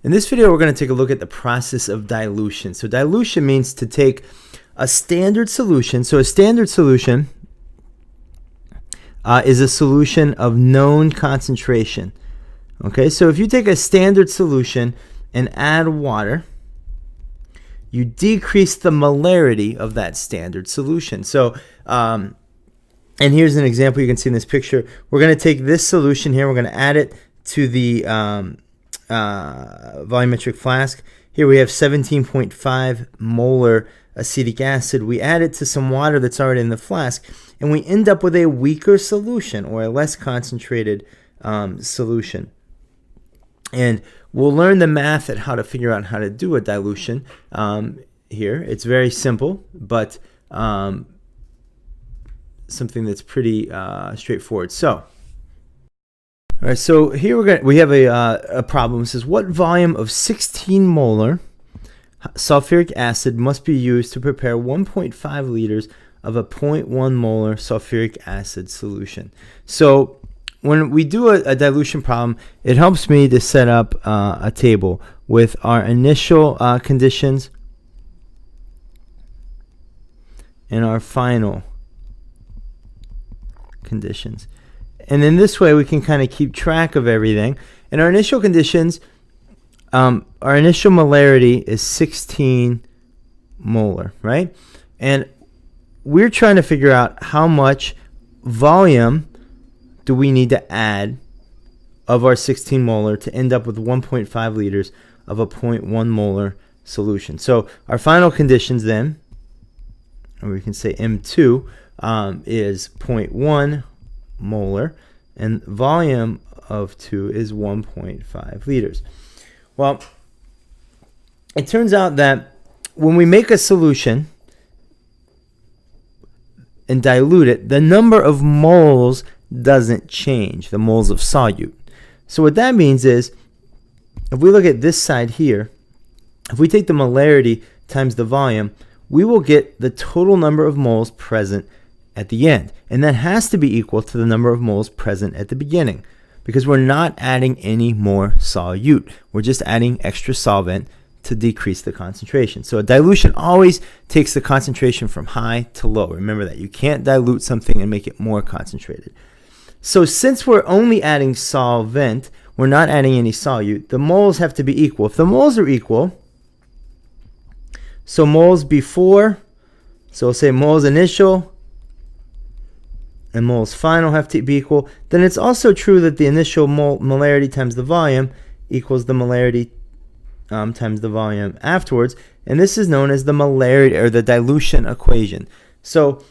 In this video, we're going to take a look at the process of dilution. So dilution means to take a standard solution. So a standard solution is a solution of known concentration. Okay, so if you take a standard solution and add water, you decrease the molarity of that standard solution. So, and here's an example you can see in this picture. We're going to take this solution here. We're going to add it to the volumetric flask. Here we have 17.5 molar acetic acid. We add it to some water that's already in the flask, and we end up with a weaker solution, or a less concentrated solution. And we'll learn the math at how to figure out how to do a dilution here. It's very simple, but something that's pretty straightforward. So, all right, so here we have a problem. It says, what volume of 16 molar sulfuric acid must be used to prepare 1.5 liters of a 0.1 molar sulfuric acid solution? So when we do a dilution problem, it helps me to set up a table with our initial conditions and our final conditions. And in this way, we can kind of keep track of everything. And our initial conditions, our initial molarity is 16 molar, right? And we're trying to figure out how much volume do we need to add of our 16 molar to end up with 1.5 liters of a 0.1 molar solution. So our final conditions then, or we can say M2, is 0.1 molar, and volume of 2 is 1.5 liters. Well, it turns out that when we make a solution and dilute it, the number of moles doesn't change, the moles of solute. So what that means is, if we look at this side here, if we take the molarity times the volume, we will get the total number of moles present at the end. And that has to be equal to the number of moles present at the beginning, because we're not adding any more solute. We're just adding extra solvent to decrease the concentration. So a dilution always takes the concentration from high to low. Remember that. You can't dilute something and make it more concentrated. So since we're only adding solvent, we're not adding any solute, the moles have to be equal. If the moles are equal, so moles before, so we'll say moles initial and moles final have to be equal, then it's also true that the initial molarity times the volume equals the molarity times the volume afterwards, and this is known as the molarity, or the dilution equation. So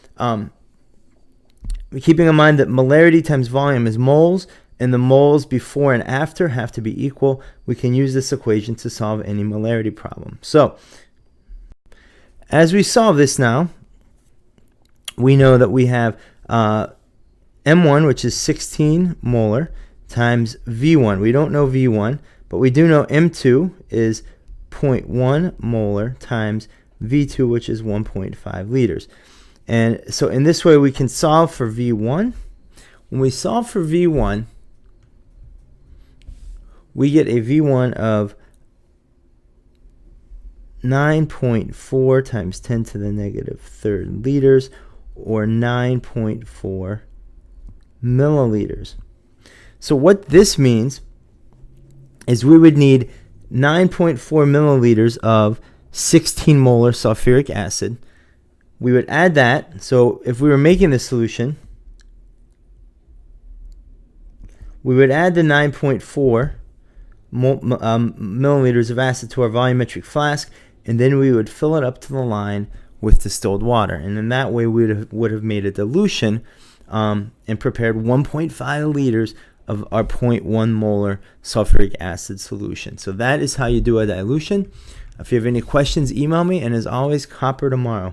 keeping in mind that molarity times volume is moles, and the moles before and after have to be equal, we can use this equation to solve any molarity problem. So as we solve this now, we know that we have M1, which is 16 molar, times V1. We don't know V1, but we do know M2 is 0.1 molar times V2, which is 1.5 liters. And so in this way, we can solve for V1. When we solve for V1, we get a V1 of 9.4 times 10 to the negative third liters, or 9.4 milliliters. So what this means is we would need 9.4 milliliters of 16 molar sulfuric acid. We would add that. So if we were making this solution, we would add the 9.4 milliliters of acid to our volumetric flask, and then we would fill it up to the line with distilled water. And in that way, we would have made a dilution and prepared 1.5 liters of our 0.1 molar sulfuric acid solution. So that is how you do a dilution. If you have any questions, email me. And as always, copper tomorrow.